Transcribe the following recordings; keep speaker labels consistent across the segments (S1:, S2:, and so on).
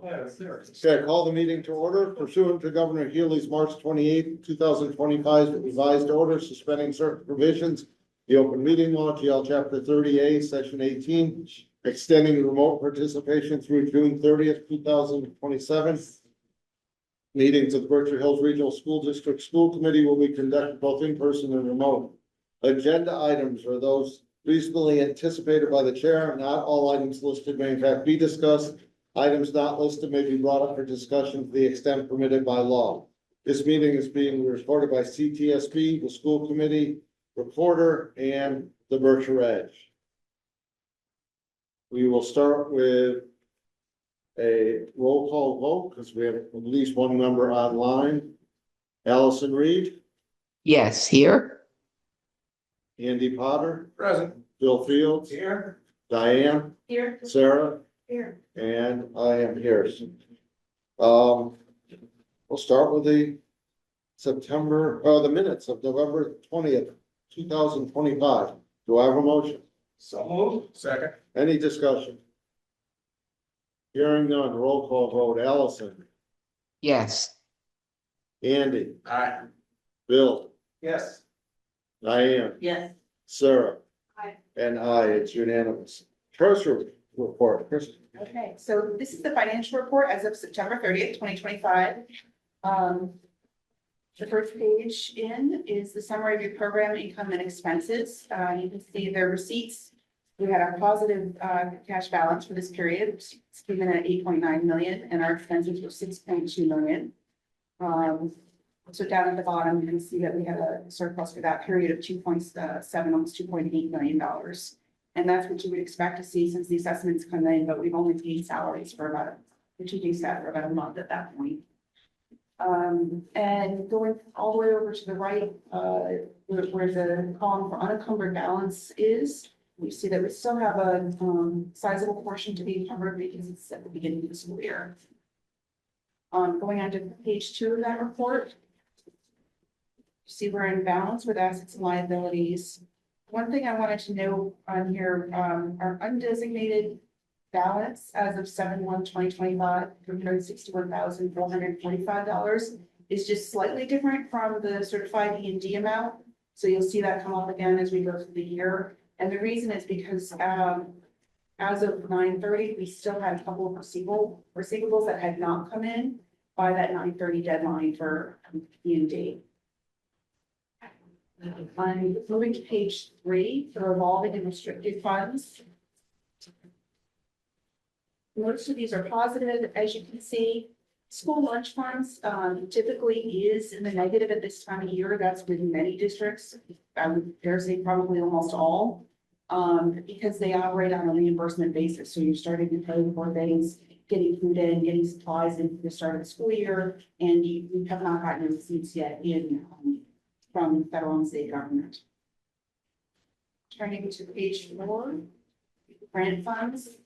S1: Okay, I call the meeting to order pursuant to Governor Healy's March 28, 2025 revised order suspending certain provisions. The open meeting law, GL chapter 30A, section 18, extending remote participation through June 30th, 2027. Meetings of the Berkshire Hills Regional School District School Committee will be conducted both in person and remote. Agenda items are those reasonably anticipated by the chair. Not all items listed may in fact be discussed. Items not listed may be brought up for discussion to the extent permitted by law. This meeting is being recorded by CTSB, the school committee, reporter, and the Berkshire Edge. We will start with a roll call vote because we have at least one member online. Allison Reed,
S2: Yes, here.
S1: Andy Potter,
S3: Present.
S1: Bill Fields,
S3: Here.
S1: Diane,
S3: Here.
S1: Sarah,
S3: Here.
S1: and I am here. We'll start with the the minutes of November 20th, 2025. Do I have a motion?
S3: So moved. Second.
S1: Any discussion? Hearing none, roll call vote. Allison,
S2: Yes.
S1: Andy,
S3: Aye.
S1: Bill,
S3: Yes.
S1: Diane,
S3: Yes.
S1: Sarah.
S3: Aye.
S1: And I, it's unanimous. Treasurer report, Chris.
S4: Okay, so this is the financial report as of September 30th, 2025. The first page in is the summary of your program income and expenses. You can see the receipts. We had a positive cash balance for this period, which came in at 8.9 million, and our expenses were 6.2 million. So down at the bottom, you can see that we had a surplus for that period of 2.7, almost $2.8 million. And that's what you would expect to see since the assessments come in, but we've only paid salaries for about a month at that point. And going all the way over to the right, where the column for unencumbered balance is, we see that we still have a sizable portion to be encumbered because it's at the beginning of the school year. Going on to page 2 of that report, you see we're in balance with assets and liabilities. One thing I wanted to note on here, our undesignated balance as of 7/1/2025, $361,445 is just slightly different from the certified E&D amount. So you'll see that come up again as we go through the year. And the reason is because as of 9/30, we still had a couple of receivables that had not come in by that 9/30 deadline for E&D. I'm moving to page 3, the revolving and restricted funds. Most of these are positive, as you can see. School lunch funds typically is in the negative at this time of year. That's with many districts. I would dare say probably almost all, because they operate on a reimbursement basis. So you're starting to pay for things, getting food in, getting supplies in for the start of the school year, and you have not gotten your receipts yet in from federal and state government. Turning to page 4, grant funds.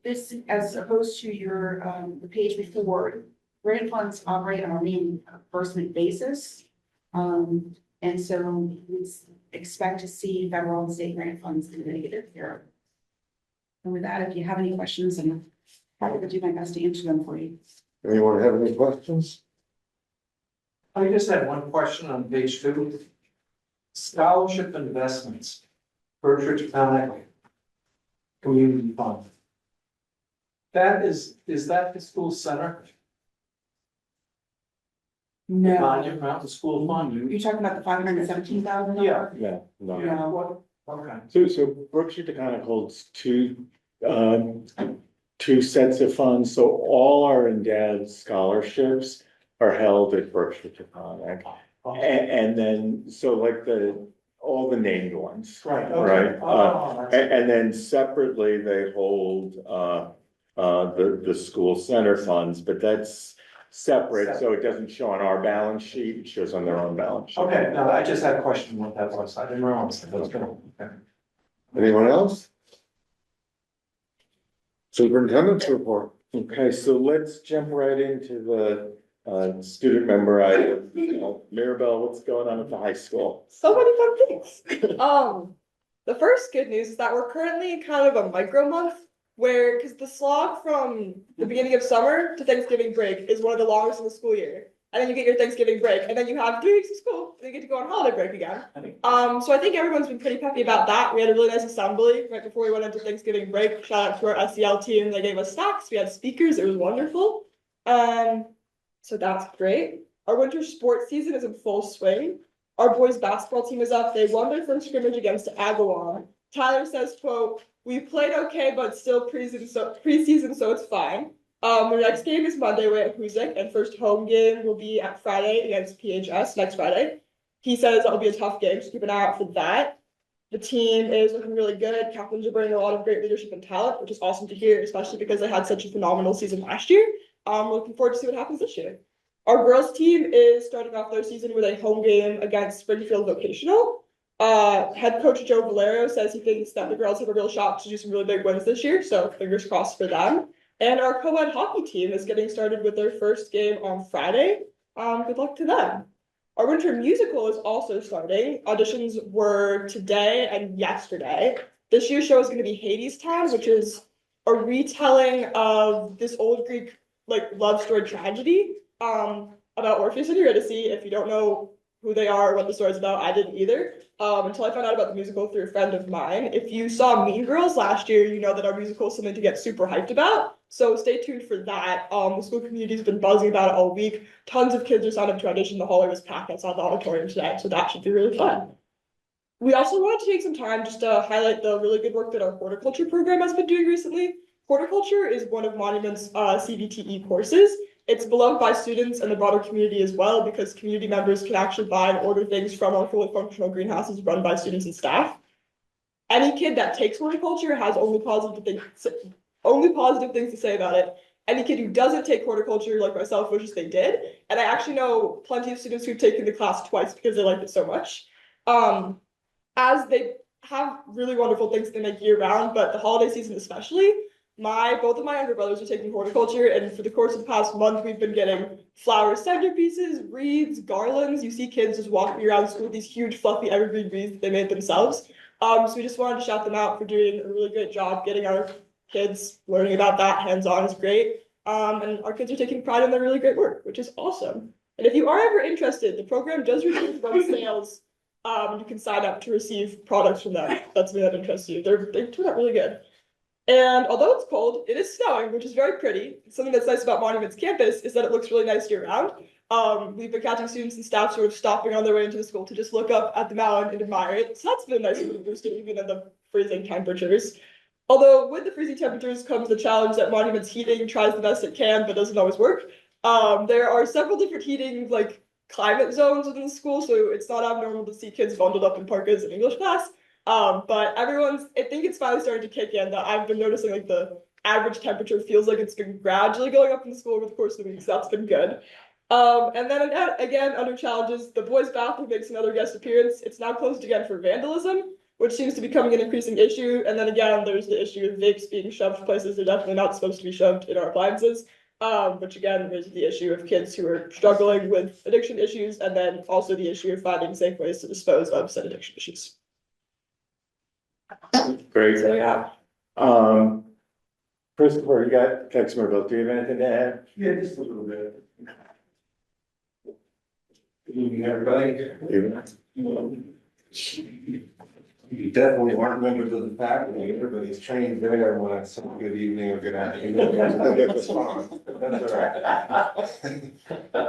S4: This, as opposed to your the page before, grant funds operate on a reimbursement basis. And so we expect to see federal and state grant funds in the negative here. And with that, if you have any questions, I'm happy to do my best to answer them for you.
S1: Anyone have any questions?
S3: I just had one question on page 2. Scholarship investments, Berkshire Town Equity Community Fund. That is that the school center?
S4: No.
S3: Monument Mountain School Fund?
S4: You're talking about the $517,000?
S3: Yeah.
S5: Yeah, no.
S3: Yeah, what, okay.
S5: So Berkshire Taconic holds two sets of funds. So all our endowed scholarships are held at Berkshire Taconic. And then, so like all the named ones.
S3: Right,
S5: Right.
S3: okay. Oh, that's-
S5: And then separately, they hold the school center funds, but that's separate, so it doesn't show on our balance sheet, it shows on their own balance sheet.
S3: Okay, no, I just had a question what that was. I didn't realize that was gonna. Okay.
S1: Anyone else? Superintendent's report.
S5: Okay, so let's jump right into the student member item. Mirabelle, what's going on at the high school?
S6: So many fun things. The first good news is that we're currently in kind of a micro month where, because the slog from the beginning of summer to Thanksgiving break is one of the longest in the school year. And then you get your Thanksgiving break, and then you have 3 weeks of school, and you get to go on holiday break again. So I think everyone's been pretty peppy about that. We had a really nice assembly right before we went into Thanksgiving break. Shout out to our SEL team. They gave us snacks. We had speakers. It was wonderful. So that's great. Our winter sports season is in full swing. Our boys basketball team is up. They won their first scrimmage against Agawam. Tyler says, quote, "We played okay, but still preseason, so it's fine." The next game is Monday away at Huzik, and first home game will be at Friday against PHS next Friday. He says that will be a tough game, so keep an eye out for that. The team is looking really good. Captains are bringing a lot of great leadership and talent, which is awesome to hear, especially because they had such a phenomenal season last year. We're looking forward to see what happens this year. Our girls team is starting off their season with a home game against Springfield Vocational. Head coach Joe Valero says he thinks that the girls have a real shot to do some really big wins this year, so fingers crossed for them. And our co-ed hockey team is getting started with their first game on Friday. Good luck to them. Our winter musical is also starting. Auditions were today and yesterday. This year's show is going to be Hadestown, which is a retelling of this old Greek love story tragedy about Orpheus and Eurydice. If you don't know who they are or what the story's about, I didn't either. Until I found out about the musical through a friend of mine. If you saw Mean Girls last year, you know that our musical is something to get super hyped about. So stay tuned for that. The school community's been buzzing about it all week. Tons of kids are signed up to audition. The hallway was packed outside the auditorium today, so that should be really fun. We also wanted to take some time just to highlight the really good work that our horticulture program has been doing recently. Horticulture is one of Monument's CVTE courses. It's beloved by students and the broader community as well because community members can actually buy and order things from our fully functional greenhouses run by students and staff. Any kid that takes horticulture has only positive things to say about it. Any kid who doesn't take horticulture, like myself, wishes they did. And I actually know plenty of students who've taken the class twice because they liked it so much. As they have really wonderful things they make year round, but the holiday season especially, both of my younger brothers are taking horticulture, and for the course of the past month, we've been getting flower centerpieces, wreaths, garlands. You see kids just walking around school with these huge fluffy evergreen wreaths that they made themselves. So we just wanted to shout them out for doing a really great job getting our kids learning about that hands-on is great. And our kids are taking pride in their really great work, which is awesome. And if you are ever interested, the program does run sales. You can sign up to receive products from them. That's something that interests you. They turn out really good. And although it's cold, it is snowing, which is very pretty. Something that's nice about Monument's campus is that it looks really nice year round. We've been catching students and staff sort of stopping on their way into the school to just look up at the mountain and admire it. So that's been a nice little boost even in the freezing temperatures. Although with the freezing temperatures comes the challenge that Monument's heating tries the best it can, but doesn't always work. There are several different heating climate zones within the school, so it's not abnormal to see kids bundled up in parkas in English class. But I think it's finally starting to kick in that I've been noticing the average temperature feels like it's been gradually going up in the school over the course of the week, so that's been good. And then again, under challenges, the boys' bathroom makes another guest appearance. It's now closed again for vandalism, which seems to be becoming an increasing issue. And then again, there's the issue of vapes being shoved places they're definitely not supposed to be shoved in our appliances. Which again, there's the issue of kids who are struggling with addiction issues, and then also the issue of finding safe ways to dispose of said addiction issues.
S5: Great.
S6: So yeah.
S5: Christopher, you got Texmerville. Do you have anything to add?
S7: Yeah, just a little bit. Good evening, everybody. You definitely aren't members of the faculty, everybody's trained there when I say good evening or good afternoon. That's all right.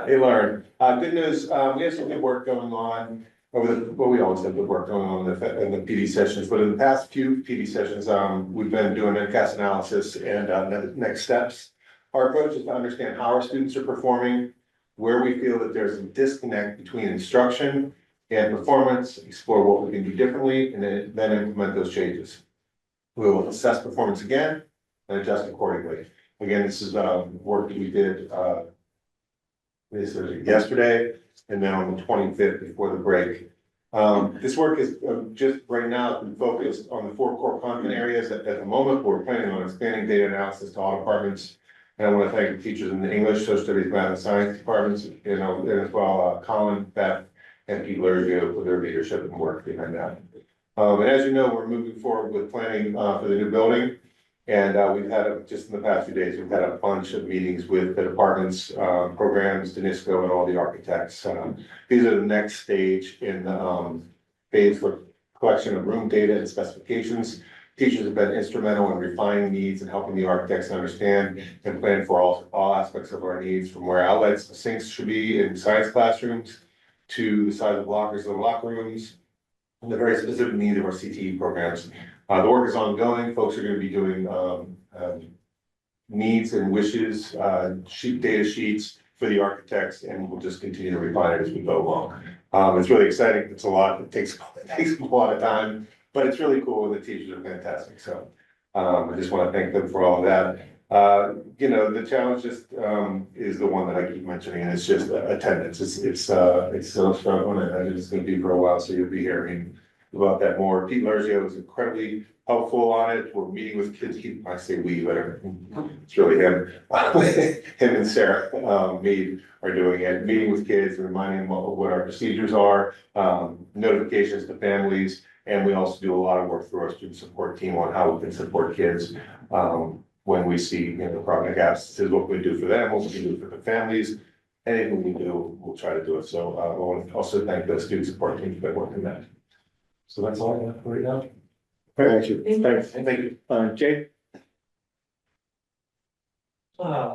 S7: They learn. Good news, we have some good work going on we always have good work going on in the PD sessions, but in the past few PD sessions, we've been doing MCAS analysis and next steps. Our approach is to understand how our students are performing, where we feel that there's a disconnect between instruction and performance, explore what we can do differently, and then implement those changes. We will assess performance again and adjust accordingly. Again, this is work that we did yesterday, and then on the 25th before the break. This work is just right now been focused on the 4 core content areas. At the moment, we're planning on expanding data analysis to all departments. And I want to thank the teachers in the English, Social Studies, Math, and Science departments, and as well Colin, Beth, and Pete Lergio for their leadership and work behind that. And as you know, we're moving forward with planning for the new building. And we've had, just in the past few days, we've had a bunch of meetings with the departments, programs, Danisco, and all the architects. These are the next stage in the phase for collection of room data and specifications. Teachers have been instrumental in refining needs and helping the architects understand and plan for all aspects of our needs, from where outlets and sinks should be in science classrooms to the size of lockers in the locker rooms, and the very specific needs of our CTE programs. The work is ongoing. Folks are going to be doing needs and wishes, data sheets for the architects, and we'll just continue to refine it as we go along. It's really exciting. It's a lot. It takes a lot of time, but it's really cool, and the teachers are fantastic. So I just want to thank them for all of that. You know, the challenge just is the one that I keep mentioning, and it's just attendance. It's so struggling, and it's going to be for a while. So you'll be hearing about that more. Pete Lerzio was incredibly helpful on it. We're meeting with kids. I say we, but it's really him. Him and Sarah Mead are doing it, meeting with kids, reminding them of what our procedures are, notifications to families, and we also do a lot of work through our student support team on how we can support kids when we see, you know, the problem gaps. This is what we do for them, what we can do for the families. Anything we do, we'll try to do it. So I want to also thank the student support team for working that. So that's all I have for right now.
S1: Thank you.
S5: Thanks.
S7: And thank you.
S5: Jay?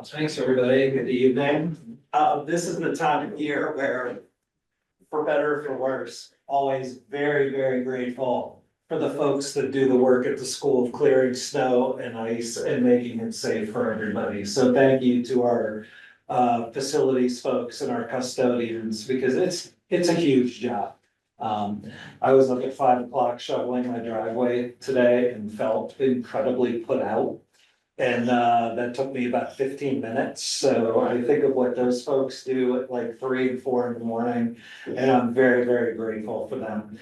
S3: Thanks, everybody. Good evening. This is the time of year where, for better or for worse, always very, very grateful for the folks that do the work at the school of clearing snow and ice and making it safe for everybody. So thank you to our facilities folks and our custodians, because it's a huge job. I was up at 5 o'clock shoveling my driveway today and felt incredibly put out. And that took me about 15 minutes. So I think of what those folks do at like 3 and 4 in the morning, and I'm very, very grateful for them.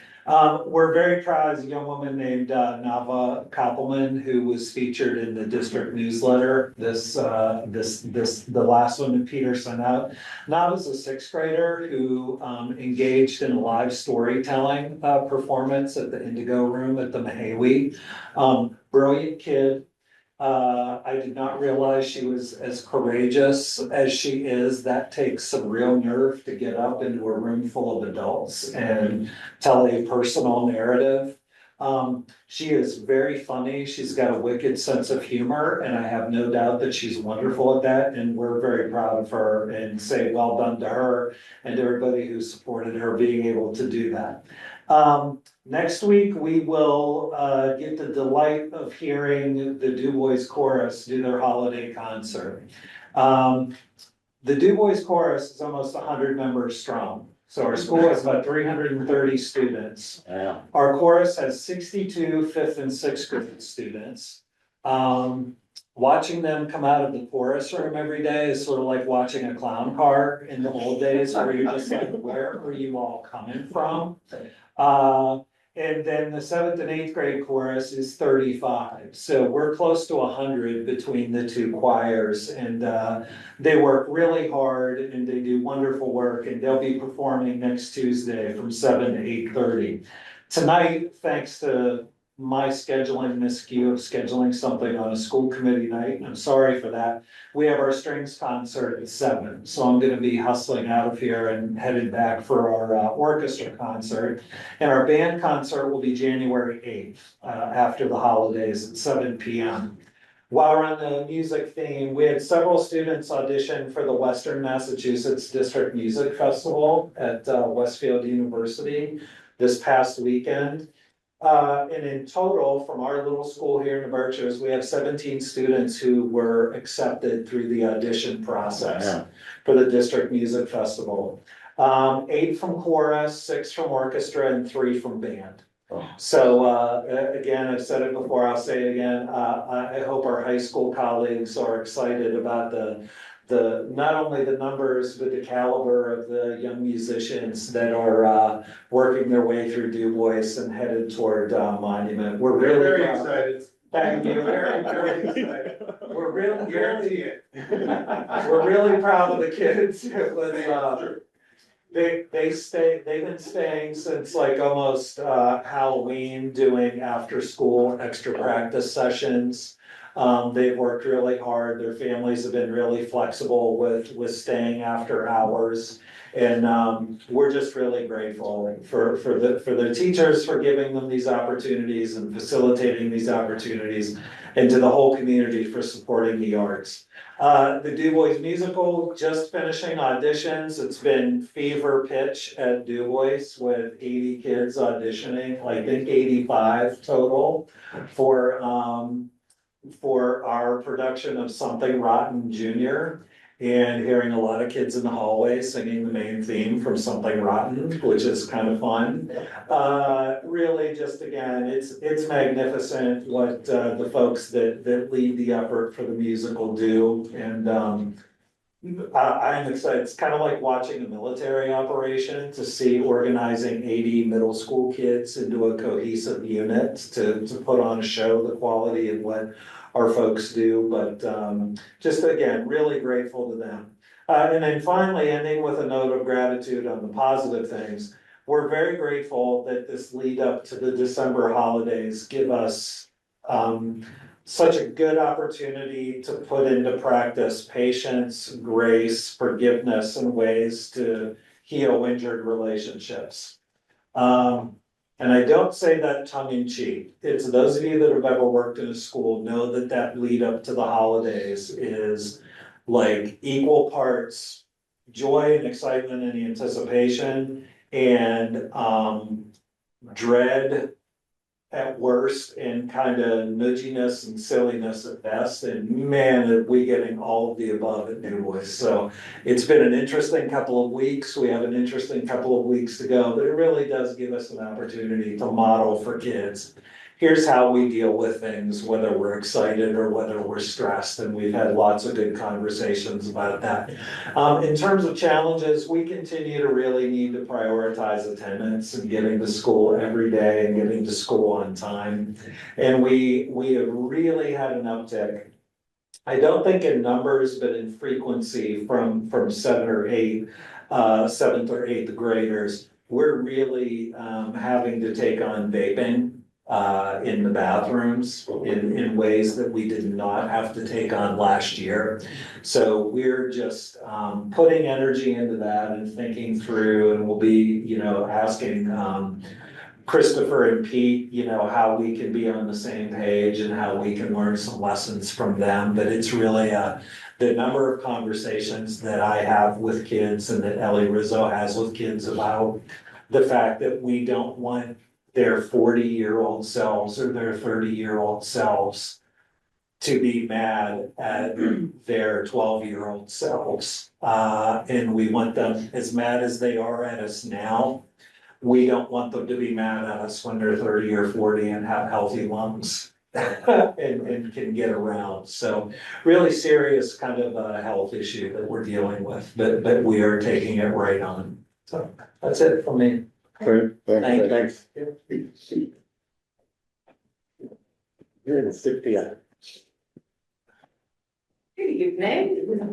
S3: We're very proud of a young woman named Nava Koppelman, who was featured in the district newsletter. The last one that Peter sent out. Nava's a 6th grader who engaged in a live storytelling performance at the Indigo Room at the Mahawi. Brilliant kid. I did not realize she was as courageous as she is. That takes some real nerve to get up into a room full of adults and tell a personal narrative. She is very funny. She's got a wicked sense of humor, and I have no doubt that she's wonderful at that. And we're very proud of her and say well done to her and everybody who supported her being able to do that. Next week, we will get the delight of hearing the Du Bois Chorus do their holiday concert. The Du Bois Chorus is almost 100 members strong. So our school has about 330 students.
S5: Yeah.
S3: Our chorus has 62 5th and 6th grade students. Watching them come out of the chorus room every day is sort of like watching a clown car in the old days, where you're just like, where are you all coming from? And then the 7th and 8th grade chorus is 35. So we're close to 100 between the two choirs, and they work really hard and they do wonderful work, and they'll be performing next Tuesday from 7 to 8:30. Tonight, thanks to my scheduling miscue of scheduling something on a school committee night, and I'm sorry for that. We have our strings concert at 7, so I'm gonna be hustling out of here and headed back for our orchestra concert. And our band concert will be January 8th, after the holidays at 7 p.m. While we're on the music theme, we had several students audition for the Western Massachusetts District Music Festival at Westfield University this past weekend. And in total, from our little school here in the Berkshires, we have 17 students who were accepted through the audition process for the District Music Festival. 8 from chorus, 6 from orchestra, and 3 from band. So again, I've said it before, I'll say it again. I hope our high school colleagues are excited about the not only the numbers, but the caliber of the young musicians that are working their way through Du Bois and headed toward Monument. We're really
S7: Very
S3: proud.
S7: excited.
S3: Thank you.
S7: Very excited.
S3: We're really,
S7: Guarantee it.
S3: we're really proud of the kids. It was, they've been staying since like almost Halloween, doing after school extra practice sessions. They've worked really hard. Their families have been really flexible with staying after hours. And we're just really grateful for the teachers for giving them these opportunities and facilitating these opportunities, and to the whole community for supporting the arts. The Du Bois musical, just finishing auditions. It's been fever pitch at Du Bois with 80 kids auditioning, I think 85 total for our production of Something Rotten Junior. And hearing a lot of kids in the hallway singing the main theme from Something Rotten, which is kind of fun. Really just again, it's magnificent what the folks that lead the effort for the musical do. And I'm excited. It's kind of like watching a military operation to see organizing 80 middle school kids into a cohesive unit to put on a show, the quality of what our folks do, but just again, really grateful to them. And then finally, ending with a note of gratitude on the positive things. We're very grateful that this lead up to the December holidays give us such a good opportunity to put into practice patience, grace, forgiveness, and ways to heal injured relationships. And I don't say that tongue in cheek. It's those of you that have ever worked in a school know that that lead up to the holidays is like equal parts joy and excitement and anticipation, and dread at worst, and kind of nudginess and silliness at best. And man, are we getting all of the above at Du Bois. So it's been an interesting couple of weeks. We have an interesting couple of weeks to go, but it really does give us an opportunity to model for kids. Here's how we deal with things, whether we're excited or whether we're stressed, and we've had lots of good conversations about that. In terms of challenges, we continue to really need to prioritize attendance and getting to school every day and getting to school on time. And we have really had an uptick. I don't think in numbers, but in frequency from 7th or 8th graders. We're really having to take on vaping in the bathrooms in ways that we did not have to take on last year. So we're just putting energy into that and thinking through, and we'll be, asking Christopher and Pete, how we can be on the same page and how we can learn some lessons from them. But it's really the number of conversations that I have with kids and that Ellie Rizzo has with kids about the fact that we don't want their 40-year-old selves or their 30-year-old selves to be mad at their 12-year-old selves. And we want them as mad as they are at us now. We don't want them to be mad at us when they're 30 or 40 and have healthy lungs and can get around. So really serious kind of a health issue that we're dealing with, but we are taking it right on. So that's it for me.
S5: Great,
S3: Thank you.
S5: thanks. You're in the sick
S8: Good evening.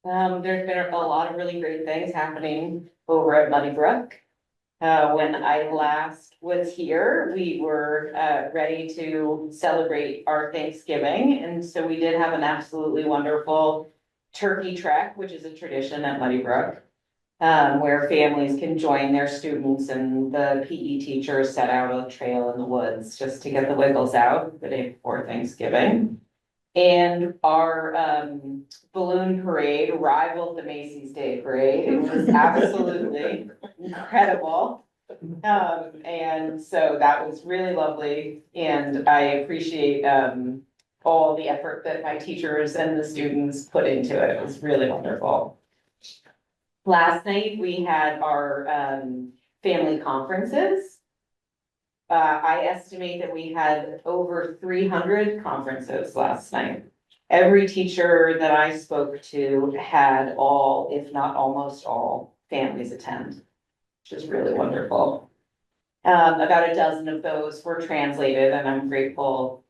S8: There's been a lot of really great things happening over at Muddy Brook. When I last was here, we were ready to celebrate our Thanksgiving, and so we did have an absolutely wonderful turkey trek, which is a tradition at Muddy Brook, where families can join their students, and the PE teachers set out a trail in the woods just to get the wiggles out the day before Thanksgiving. And our balloon parade rivaled the Macy's Day Parade. It was absolutely incredible. And so that was really lovely, and I appreciate all the effort that my teachers and the students put into it. It was really wonderful. Last night, we had our family conferences. I estimate that we had over 300 conferences last night. Every teacher that I spoke to had all, if not almost all, families attend, which is really wonderful. About a dozen of those were translated, and I'm grateful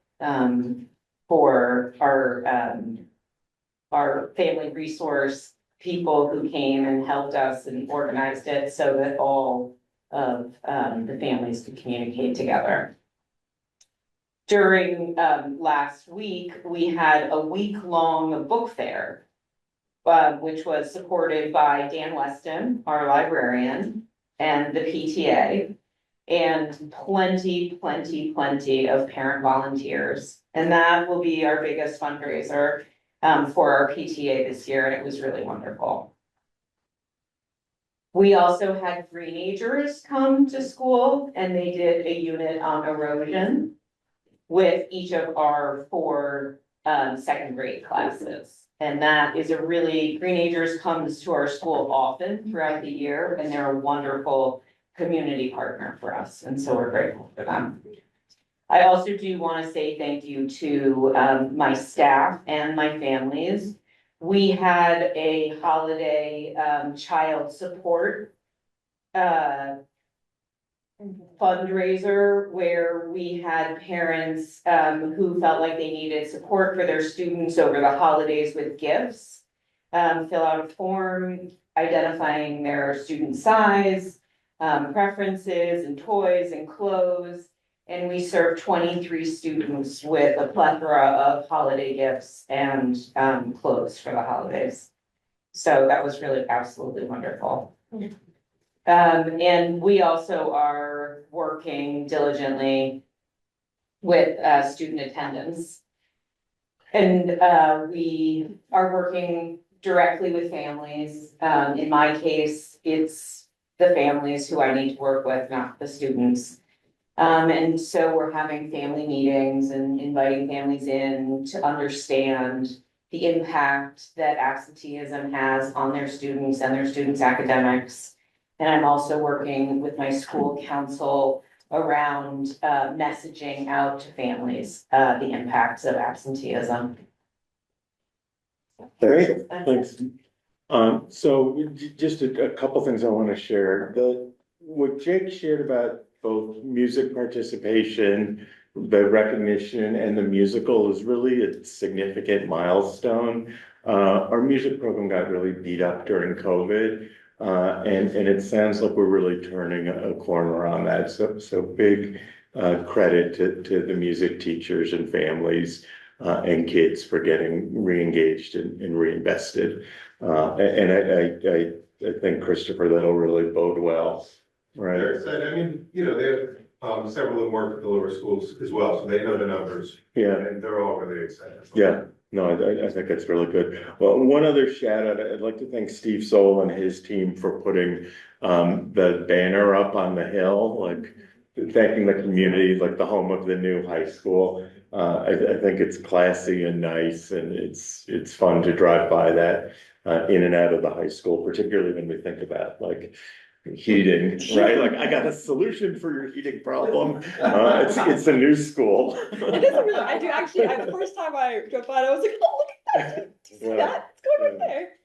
S8: for our family resource people who came and helped us and organized it so that all of the families could communicate together. during, last week, we had a week-long book fair, which was supported by Dan Weston, our librarian, and the PTA. And plenty of parent volunteers. And that will be our biggest fundraiser for our PTA this year, and it was really wonderful. We also had Greenagers come to school, and they did a unit on erosion with each of our 4 second grade classes. And that is a really, Greenagers comes to our school often throughout the year, and they're a wonderful community partner for us, and so we're grateful for them. I also do want to say thank you to my staff and my families. We had a holiday child support fundraiser where we had parents who felt like they needed support for their students over the holidays with gifts. Fill out a form identifying their student size, preferences and toys and clothes. And we served 23 students with a plethora of holiday gifts and clothes for the holidays. So that was really absolutely wonderful. And we also are working diligently with student attendance. And we are working directly with families. In my case, it's the families who I need to work with, not the students. And so we're having family meetings and inviting families in to understand the impact that absenteeism has on their students and their students' academics. And I'm also working with my school council around messaging out to families, the impacts of absenteeism.
S5: Great, thanks. So just a couple things I want to share. What Jake shared about both music participation, the recognition and the musical is really a significant milestone. Our music program got really beat up during COVID. And it sounds like we're really turning a corner on that. So big credit to the music teachers and families and kids for getting re-engaged and reinvested. And I think, Christopher, that'll really bode well, right?
S7: Eric said, I mean, you know, they have several of them work at the lower schools as well, so they know the numbers.
S5: Yeah.
S7: And they're all really excited.
S5: Yeah. No, I think that's really good. Well, one other shout out, I'd like to thank Steve Soul and his team for putting the banner up on the hill, like thanking the community, like the home of the new high school. I think it's classy and nice, and it's fun to drive by that in and out of the high school, particularly when we think about like heating, right? Like I got a solution for your heating problem. It's a new school.
S6: It is a really, I do actually, the first time I drove by, I was like, oh, look at that. Do you see that? It's going right there.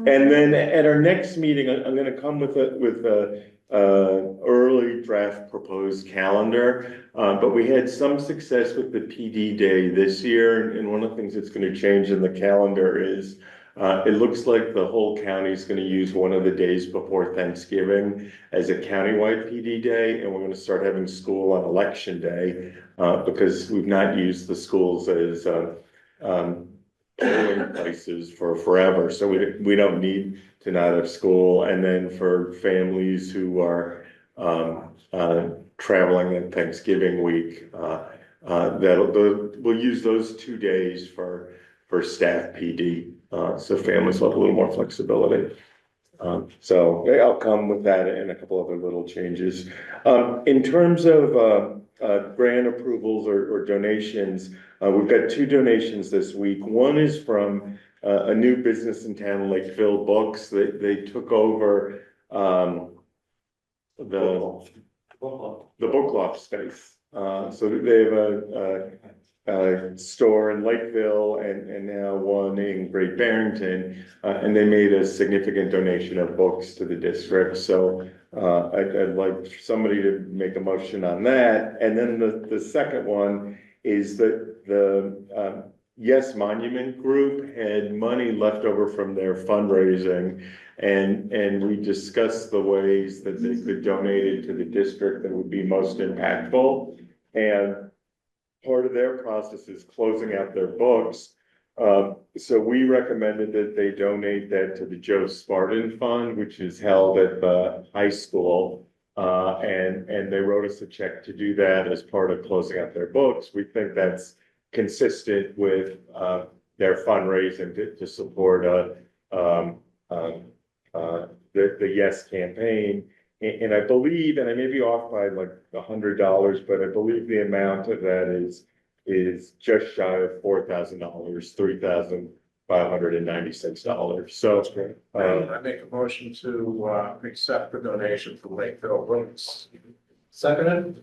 S5: And then at our next meeting, I'm gonna come with a early draft proposed calendar. But we had some success with the PD day this year, and one of the things that's gonna change in the calendar is it looks like the whole county is going to use one of the days before Thanksgiving as a countywide PD day, and we're going to start having school on election day because we've not used the schools as polling places for forever. So we don't need to not have school. And then for families who are traveling in Thanksgiving week, we'll use those 2 days for staff PD. So families will have a little more flexibility. So I'll come with that and a couple other little changes. In terms of grant approvals or donations, we've got 2 donations this week. One is from a new business in town, Lakeville Books. They took over the book loft space. So they have a store in Lakeville and now one in Great Barrington, and they made a significant donation of books to the district. So I'd like somebody to make a motion on that. And then the second one is that the Yes Monument Group had money left over from their fundraising, and we discussed the ways that they could donate it to the district that would be most impactful. And part of their process is closing out their books. So we recommended that they donate that to the Joe Spartan Fund, which is held at the high school. And they wrote us a check to do that as part of closing out their books. We think that's consistent with their fundraising to support the Yes campaign. And I believe, and I may be off by like $100, but I believe the amount of that is just shy of $4,000, $3,596. So that's great.
S9: I make a motion to accept the donation from Lakeville Roots.
S3: Seconded?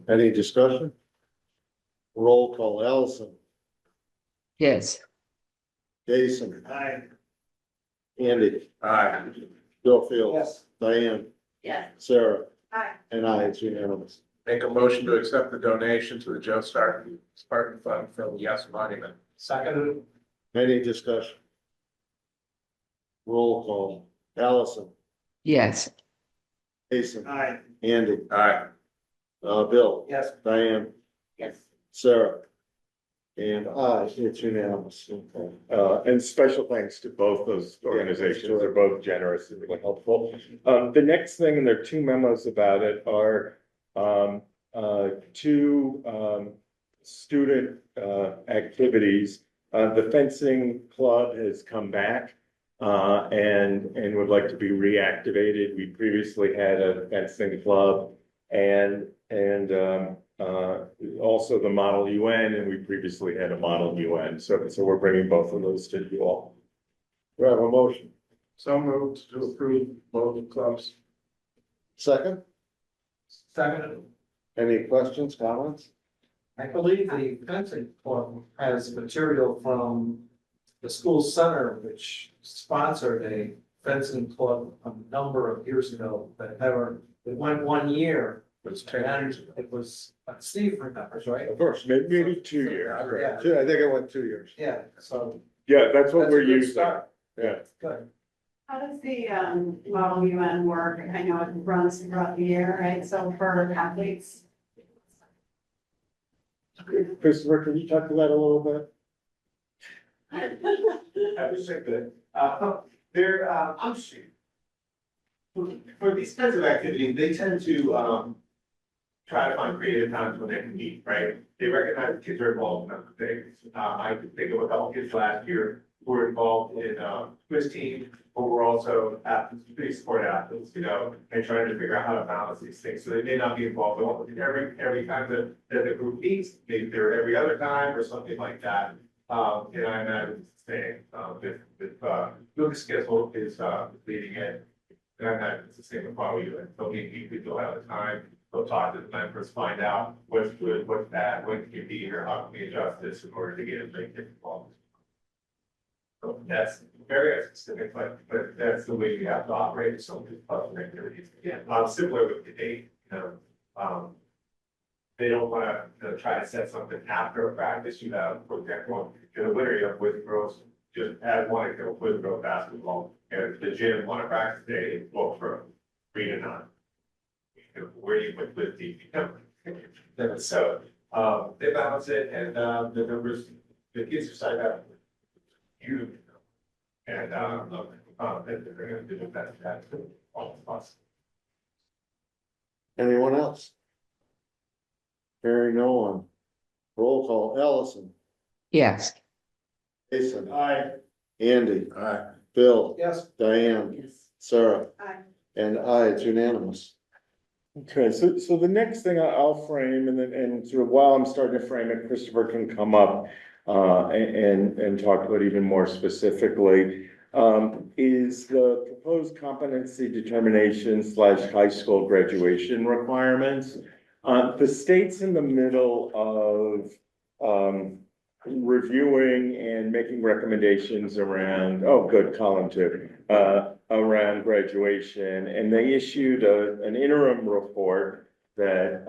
S1: Any discussion? Roll call, Allison,
S2: yes,
S1: Jason,
S3: Aye.
S1: Andy,
S9: Aye.
S1: Bill Field.
S3: Yes.
S1: Diane,
S4: Yes.
S1: Sarah,
S4: Aye.
S1: and I, it's unanimous.
S9: Make a motion to accept the donation to the Joe Spartan Fund from Yes Monument.
S3: Seconded?
S1: Any discussion? Roll call, Allison,
S2: yes,
S1: Jason,
S3: Aye.
S1: Andy,
S9: Aye.
S1: Bill,
S3: Yes.
S1: Diane,
S4: Yes.
S1: Sarah. And I, it's unanimous.
S5: And special thanks to both those organizations. They're both generous and really helpful. The next thing, and there are two memos about it, are two student activities. The fencing club has come back and would like to be reactivated. We previously had a fencing club and also the Model UN, and we previously had a Model UN. So we're bringing both of those to you all.
S1: Do I have a motion?
S9: So moved to approve both clubs.
S1: Second,
S3: Seconded?
S1: any questions, comments?
S3: I believe the fencing club has material from the school center, which sponsored a fencing club a number of years ago, but never, it went 1 year.
S9: It's
S3: And it was, Steve remembers, right?
S1: Of course,
S5: Maybe 2 years.
S3: Yeah,
S1: I think it went 2 years.
S3: yeah, so.
S5: Yeah, that's what
S3: that's a
S5: we're
S3: good
S5: using.
S3: start.
S5: Yeah.
S3: Good.
S10: How does the Model UN work? I know it runs throughout the year, right? So for athletes.
S5: Christopher, can you talk to that a little bit?
S11: I would say that, I'm sure. For these kinds of activities, they tend to, try to find creative times when they can meet, right? They recognize kids are involved in other things. I could think of a couple kids last year who were involved in, quiz team, but were also athletes, pretty sport athletes, and trying to figure out how to balance these things. So they may not be involved all every time that the group meets, maybe they're every other time or something like that. And I imagine it's the same, if Lucas schedule is, leading it. And I imagine it's the same with Model UN. They'll meet people at a time. They'll talk to the members, find out what's good, what's bad, what can be here, how can we adjust this in order to get it make different involved. So that's very specific, but that's the way we have to operate some of these public activities. Yeah, similar with the date, they don't want to try to set something after a practice. You have, for example, in the winter, you have with girls just add one to with girl basketball, and the gym on a practice day, well, from 3 to 9. Where you put with the, so, they balance it and, the numbers, the kids decide that. You. And, they're gonna do the best that all of us.
S1: Anyone else? Hearing no one. Roll call, Allison,
S2: yes,
S1: Jason,
S3: Aye.
S1: Andy,
S9: Aye.
S1: Bill,
S3: Yes.
S1: Diane,
S4: Yes.
S1: Sarah,
S10: Aye.
S1: and I, it's unanimous.
S5: Okay, so the next thing I'll frame, and sort of while I'm starting to frame it, Christopher can come up and talk about it even more specifically, is the proposed competency determination / high school graduation requirements. The state's in the middle of reviewing and making recommendations around, oh, good, column 2, around graduation, and they issued an interim report that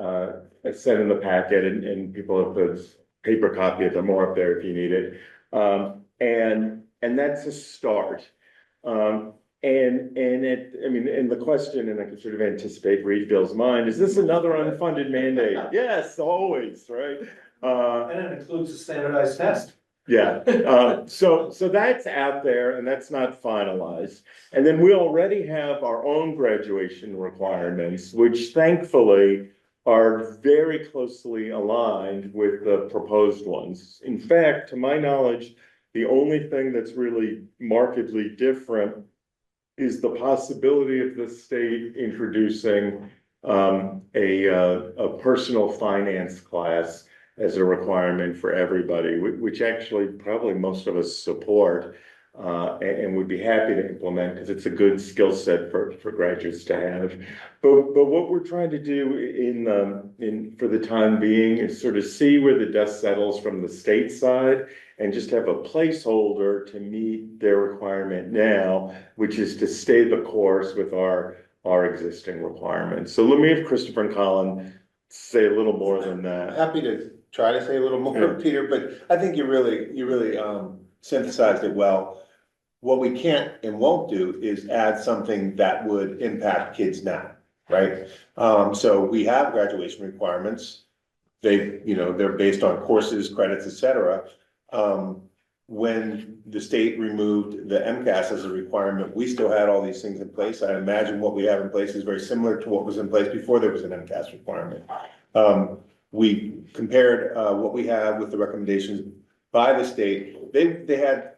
S5: I sent in the packet, and people have the paper copy of them, more up there if you need it. And that's a start. and the question, and I can sort of anticipate read Bill's mind, is this another unfunded mandate? Yes, always, right?
S3: And it includes a standardized test.
S5: Yeah, so that's out there and that's not finalized. And then we already have our own graduation requirements, which thankfully are very closely aligned with the proposed ones. In fact, to my knowledge, the only thing that's really markedly different is the possibility of the state introducing a personal finance class as a requirement for everybody, which actually probably most of us support and would be happy to implement because it's a good skill set for graduates to have. But what we're trying to do for the time being is sort of see where the dust settles from the state side and just have a placeholder to meet their requirement now, which is to stay the course with our existing requirements. So let me have Christopher and Colin say a little more than that.
S7: Happy to try to say a little more, Peter, but I think you really synthesized it well. What we can't and won't do is add something that would impact kids now, right? So we have graduation requirements. They're based on courses, credits, et cetera. When the state removed the MCAS as a requirement, we still had all these things in place. I imagine what we have in place is very similar to what was in place before there was an MCAS requirement. We compared what we have with the recommendations by the state. They had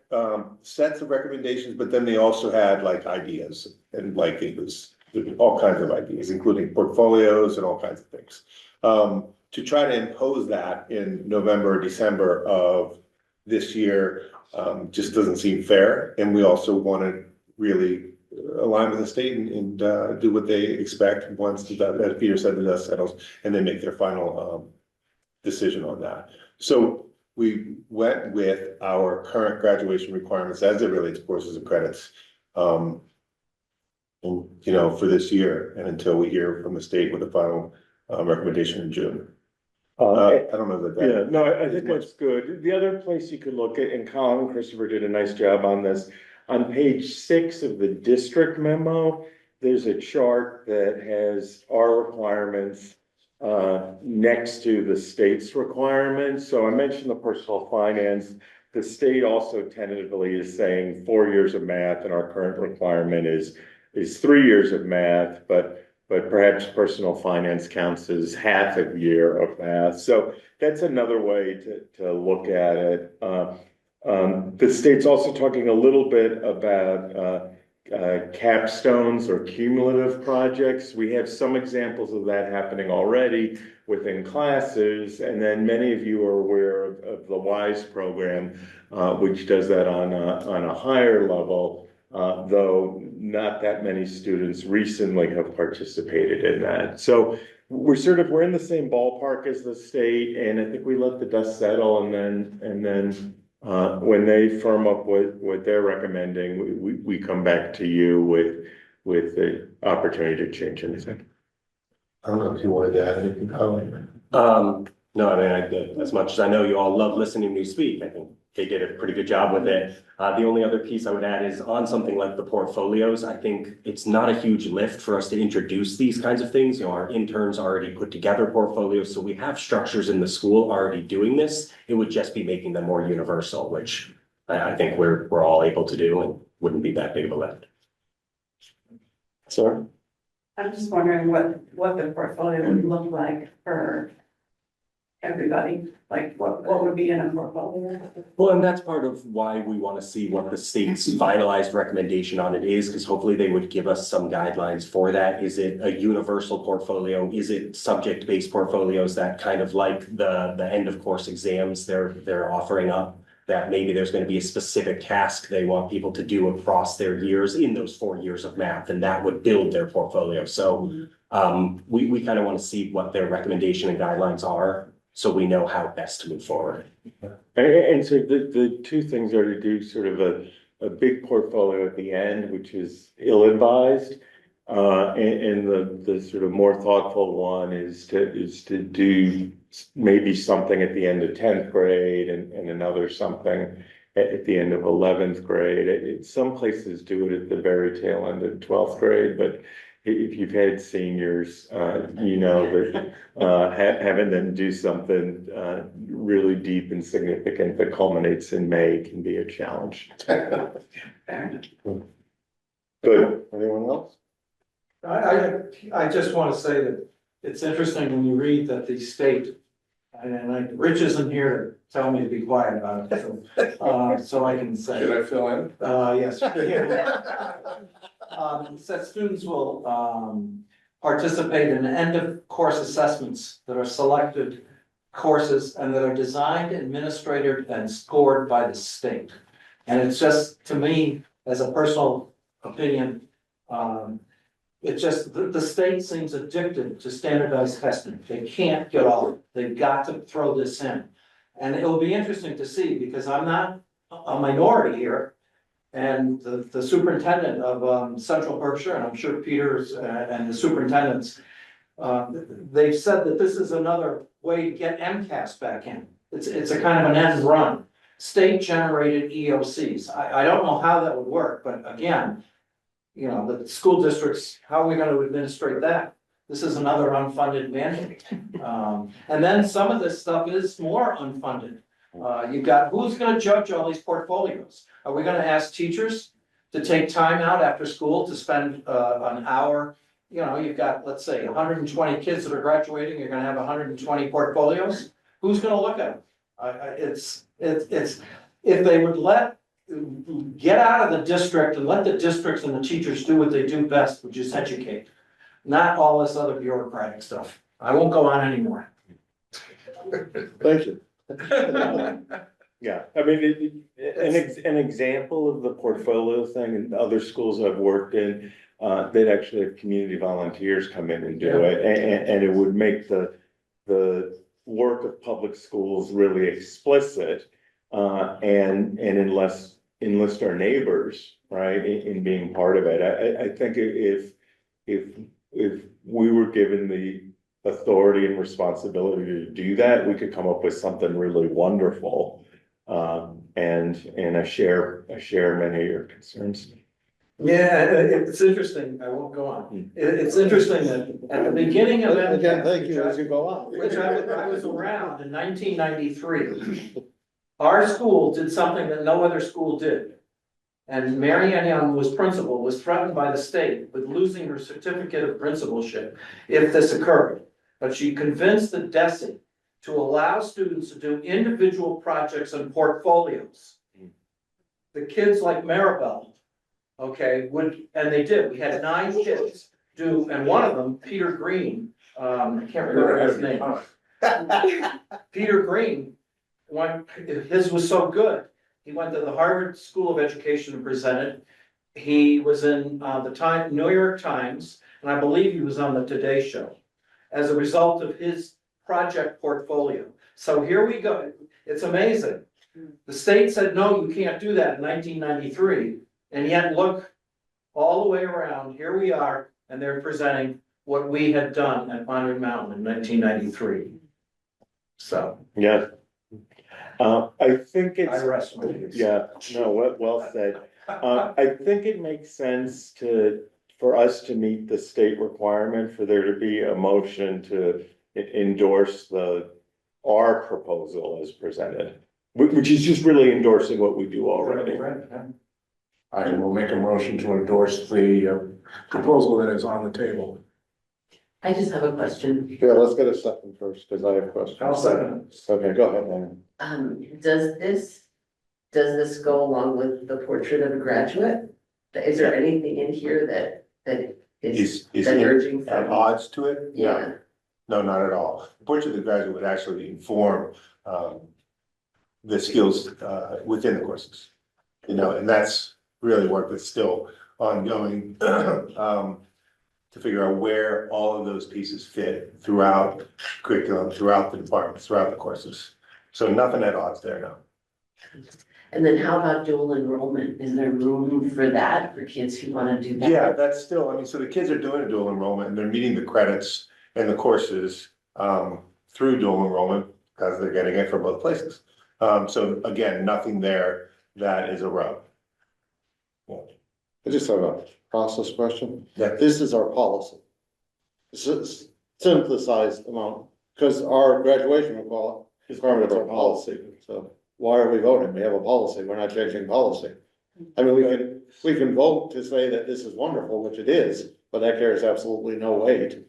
S7: sets of recommendations, but then they also had like ideas and like it was all kinds of ideas, including portfolios and all kinds of things. To try to impose that in November or December of this year just doesn't seem fair. And we also want to really align with the state and do what they expect once, as Peter said, the dust settles and they make their final decision on that. So we went with our current graduation requirements as it relates to courses and credits, and, for this year and until we hear from the state with the final recommendation in June. I don't know that.
S5: Yeah, no, I think that's good. The other place you could look at, and Colin and Christopher did a nice job on this, on page 6 of the district memo, there's a chart that has our requirements next to the state's requirements. So I mentioned the personal finance. The state also tentatively is saying 4 years of math, and our current requirement is 3 years of math, but perhaps personal finance counts as half a year of math. So that's another way to look at it. The state's also talking a little bit about capstones or cumulative projects. We have some examples of that happening already within classes. And then many of you are aware of the WISE program, which does that on a higher level. Though not that many students recently have participated in that. So we're in the same ballpark as the state, and I think we let the dust settle, and then when they firm up what they're recommending, we come back to you with the opportunity to change anything.
S7: I don't know if you wanted to add anything, Colin.
S11: No, I mean, as much as I know you all love listening to me speak, I think they did a pretty good job with it. The only other piece I would add is on something like the portfolios. I think it's not a huge lift for us to introduce these kinds of things. Our interns already put together portfolios, so we have structures in the school already doing this. It would just be making them more universal, which I think we're all able to do and wouldn't be that big of a lift.
S5: Sorry?
S10: I'm just wondering what the portfolio would look like for everybody, like what would be in a portfolio?
S11: Well, and that's part of why we want to see what the state's finalized recommendation on it is, because hopefully they would give us some guidelines for that. Is it a universal portfolio? Is it subject-based portfolios that kind of like the end of course exams they're offering up? That maybe there's going to be a specific task they want people to do across their years in those 4 years of math, and that would build their portfolio. So we kind of want to see what their recommendation and guidelines are, so we know how best to move forward.
S5: And so the two things are to do sort of a big portfolio at the end, which is ill-advised. And the sort of more thoughtful one is to do maybe something at the end of 10th grade and another something at the end of 11th grade. Some places do it at the very tail end of 12th grade, but if you've had seniors, you know that having them do something really deep and significant that culminates in May can be a challenge.
S2: Fair
S1: Good. Anyone else?
S3: I just want to say that it's interesting when you read that the state, and Rich isn't here to tell me to be quiet about it, so I can say.
S9: Should I fill in?
S3: Yes. Said students will, participate in end of course assessments that are selected courses and that are designed, administered, and scored by the state. And it's just, to me, as a personal opinion, it just, the state seems addicted to standardized testing. They can't get off it. They've got to throw this in. And it'll be interesting to see, because I'm not a minority here. And the superintendent of Central Berkshire, and I'm sure Peter's and the superintendents, they've said that this is another way to get MCAS back in. It's a kind of an end run. State generated EOCs. I don't know how that would work, but again, you know, the school districts, how are we going to administrate that? This is another unfunded mandate. And then some of this stuff is more unfunded. You've got, who's gonna judge all these portfolios? Are we gonna ask teachers to take time out after school to spend an hour? You know, you've got, let's say, 120 kids that are graduating, you're gonna have 120 portfolios. Who's gonna look at them? It's, if they would get out of the district and let the districts and the teachers do what they do best, which is educate. Not all this other bureaucratic stuff. I won't go on anymore.
S1: Thank you.
S5: Yeah, I mean, an example of the portfolio thing, and other schools I've worked in, they'd actually have community volunteers come in and do it, and it would make the work of public schools really explicit, and enlist our neighbors, right, in being part of it. I think if we were given the authority and responsibility to do that, we could come up with something really wonderful. And I share many of your concerns.
S3: Yeah, it's interesting. I won't go on. It's interesting that at the beginning of MCAS.
S1: Again, thank you as you go on.
S3: Which I was around in 1993. Our school did something that no other school did. And Mary Ann Young was principal, was threatened by the state with losing her certificate of principalship if this occurred. But she convinced the DESE to allow students to do individual projects and portfolios. The kids like Maribel, okay, and they did. We had 9 kids do, and one of them, Peter Green, I can't remember his name. Peter Green, his was so good. He went to the Harvard School of Education and presented. He was in the New York Times, and I believe he was on the Today Show as a result of his project portfolio. So here we go. It's amazing. The state said, no, you can't do that in 1993. And yet look all the way around. Here we are, and they're presenting what we had done at Monterey Mountain in 1993. So.
S5: Yeah. I think it's.
S3: I rest my case.
S5: Yeah, no, well said. I think it makes sense for us to meet the state requirement for there to be a motion to endorse our proposal as presented, which is just really endorsing what we do already.
S9: I will make a motion to endorse the proposal that is on the table.
S2: I just have a question.
S1: Yeah, let's get a second first, because I have questions.
S3: I'll second it.
S1: Okay, go ahead, Ann.
S2: Does this go along with the portrait of a graduate? Is there anything in here that is
S7: Is
S2: diverging
S7: it at
S2: from?
S7: odds to it?
S2: Yeah,
S7: No, not at all. The portrait of the graduate would actually inform the skills within the courses. You know, and that's really work that's still ongoing to figure out where all of those pieces fit throughout curriculum, throughout the departments, throughout the courses. So nothing at odds there, no.
S2: and then how about dual enrollment? Is there room for that, for kids who wanna do that?
S7: Yeah, that's still, I mean, so the kids are doing a dual enrollment and they're meeting the credits and the courses through dual enrollment because they're getting it from both places. So again, nothing there that is a rub.
S1: I just have a process question.
S7: Yeah.
S1: This is our policy. This is synthesized amount, because our graduation requirement is our policy, so why are we voting? We have a policy, we're not changing policy. I mean, we can vote to say that this is wonderful, which it is, but that carries absolutely no weight.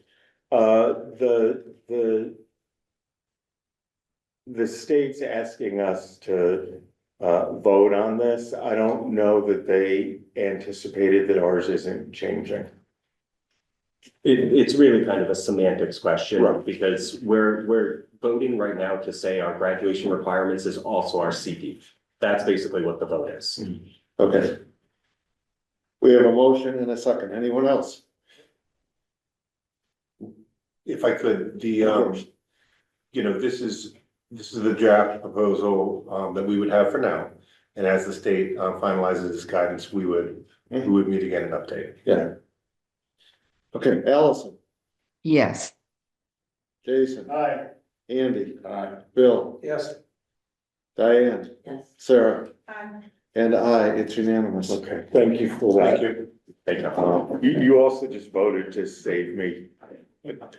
S5: The state's asking us to vote on this. I don't know that they anticipated that ours isn't changing.
S12: It's really kind of a semantics question,
S5: Right.
S12: because we're voting right now to say our graduation requirements is also our CP. That's basically what the vote is.
S1: Okay. We have a motion and a second. Anyone else?
S7: If I could,
S1: Of course.
S7: this is the draft proposal, that we would have for now. And as the state finalizes this guidance, we would meet again and update.
S1: Yeah. Okay, Allison,
S2: Yes.
S1: Jason,
S9: Aye.
S1: Andy, Bill,
S3: Yes.
S1: Diane,
S2: Yes.
S1: Sarah, and I, it's unanimous.
S5: Okay, thank you for that.
S7: Thank you.
S5: You also just voted to save me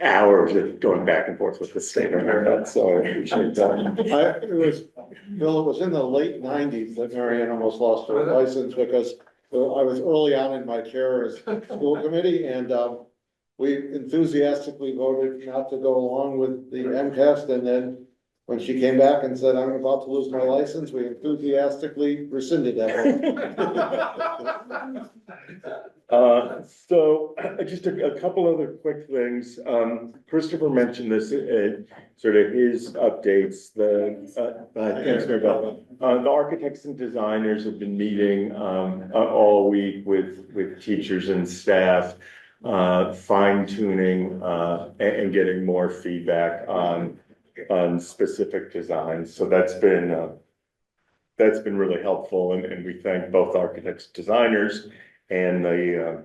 S5: hours of going back and forth with the state on that, so I appreciate that.
S1: Bill, it was in the late nineties that Marianne almost lost her license because I was early on in my chair as school committee and, we enthusiastically voted not to go along with the MCAS, and then when she came back and said, I'm about to lose my license, we enthusiastically rescinded that vote.
S5: So just a couple other quick things. Christopher mentioned this, sort of his updates, thanks, Mary Beth. The architects and designers have been meeting, all week with teachers and staff, fine tuning, and getting more feedback on specific designs. So that's been really helpful, and we thank both architects, designers, and the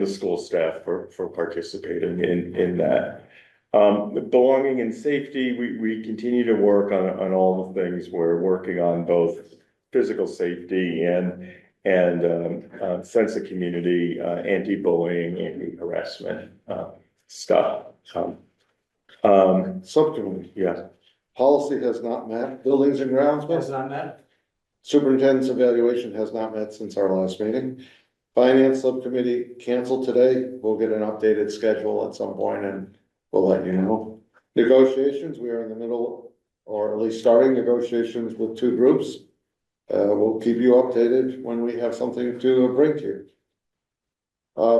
S5: school staff for participating in that. Belonging and safety, we continue to work on all the things. We're working on both physical safety and sense of community, anti-bullying, anti-harassment stuff.
S1: Subcommittee,
S5: Yeah.
S1: policy has not met, buildings and grounds,
S3: Has not met?
S1: superintendent's evaluation has not met since our last meeting. Finance subcommittee canceled today, we'll get an updated schedule at some point and we'll let you know. Negotiations, we are in the middle, or at least starting negotiations with two groups. We'll keep you updated when we have something to bring to you.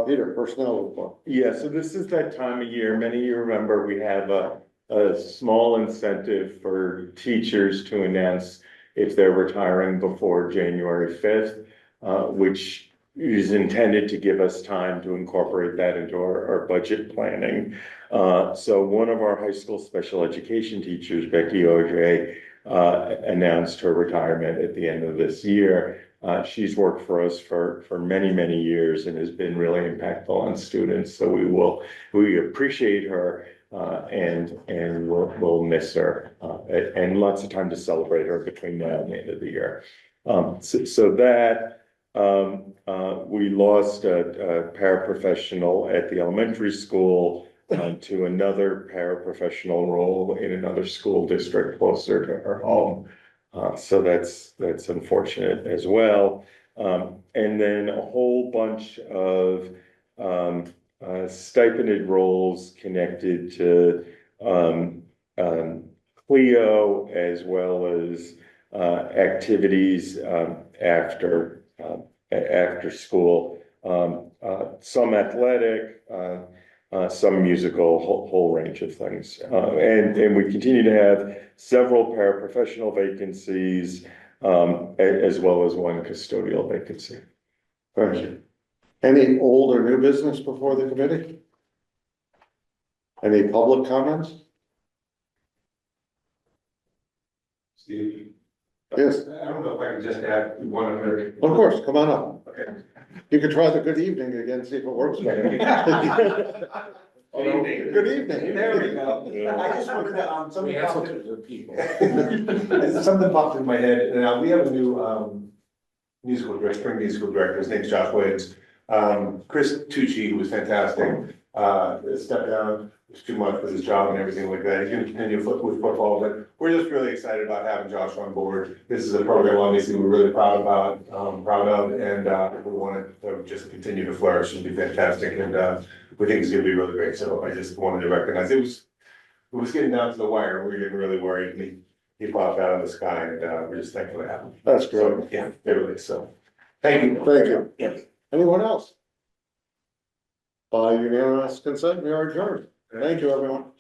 S1: Peter, personnel report.
S5: Yeah, so this is that time of year. Many of you remember we have a small incentive for teachers to announce if they're retiring before January 5th, which is intended to give us time to incorporate that into our budget planning. So one of our high school special education teachers, Becky Oj, announced her retirement at the end of this year. She's worked for us for many, many years and has been really impactful on students. So we appreciate her, and we'll miss her, and lots of time to celebrate her between now and the end of the year. So that we lost a paraprofessional at the elementary school to another paraprofessional role in another school district closer to her home. So that's unfortunate as well. And then a whole bunch of stipended roles connected to Clio, as well as activities after school, some athletic, some musical, whole range of things. And we continue to have several paraprofessional vacancies, as well as one custodial vacancy.
S1: Thank you. Any old or new business before the committee? Any public comments?
S7: Steve?
S1: Yes,
S7: I don't know if I can just add one other.
S1: of course, come on up.
S7: Okay.
S1: You could try the good evening again, see if it works better. Good evening.
S11: There we go. I just wanted to,
S3: We
S11: something
S3: have
S11: popped
S3: some good people.
S11: something popped in my head, and we have a new musical director, spring musical director, his name's Josh Williams. Chris Tucci, who was fantastic, stepped down, it was too much with his job and everything like that. He's gonna continue with football, but we're just really excited about having Josh on board. This is a program obviously we're really proud of, and we want it to just continue to flourish and be fantastic, and we think it's gonna be really great. So I just wanted to recognize it was getting down to the wire. We were getting really worried, and he popped out of the sky, and we're just thankful to have him.
S1: That's great.
S11: So, yeah, it really is. So, thank you.
S1: Thank you.
S11: Yeah.
S1: Anyone else? By unanimous consent, we are adjourned. Thank you, everyone.